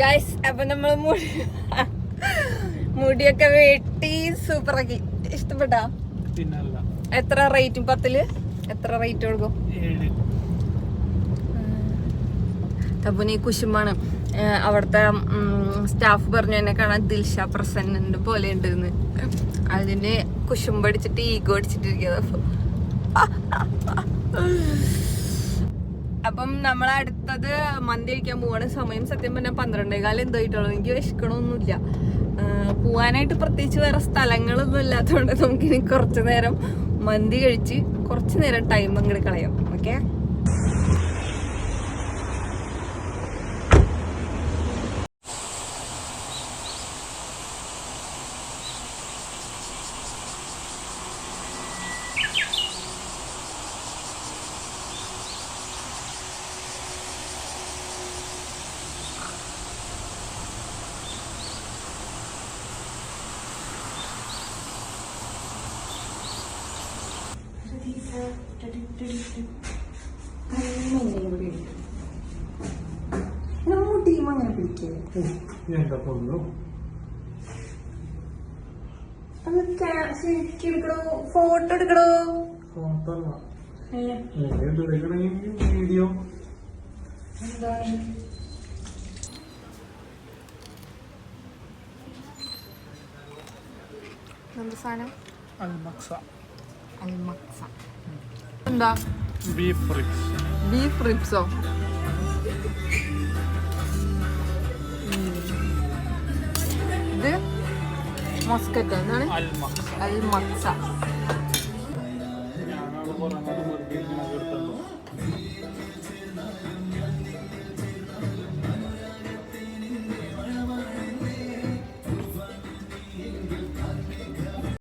Guys, അപ്പൊ നമ്മള് മുടിയൊക്കെ വെട്ടി സൂപ്പറാക്കി. ഇഷ്ടപ്പെട്ടാ? എത്ര റേറ്റും? 10ല് എത്ര റേറ്റ് കൊടുക്കും? തബുനി കുശുമാണ്. അവിടുത്തെ സ്റ്റാഫ് പറഞ്ഞു എന്നെ കാണാൻ ദിൽഷ പ്രസന്നന്റെ പോലെ ഉണ്ടെന്ന്. അതിന് കുശുമ്പടിച്ചിട്ട് ഈഗോ അടിച്ചിട്ടിരിക്കുന്നത്. അപ്പം നമ്മളടുത്തത് മന്തി കഴിക്കാൻ പോവാണ്. സമയം സത്യം പറഞ്ഞാൽ 12:15 എന്തായിട്ടുള്ളൂ. എനിക്ക് വിശക്കണമൊന്നുമില്ല. പോവാനായിട്ട് പ്രത്യേകിച്ച് വേറെ സ്ഥലങ്ങളൊന്നും ഇല്ലാത്തതുകൊണ്ട് നമുക്കിനി കുറച്ചു നേരം മന്തി കഴിച്ച് കുറച്ചു നേരം ടൈം അങ്ങോട്ട് കളയാം. ഓക്കെ, അങ്ങനെ പിടിക്കേ ഫോട്ടോ എടുക്കണോ? വീഡിയോ എന്ത് സാധനം? അൽമക്സ. എന്താ? Beef ribs. ബീഫ് റിബ്സോ? ഇത് മസ്കറ്റ്. എന്താണ്? അൽമക്സ. അൽമക്സ.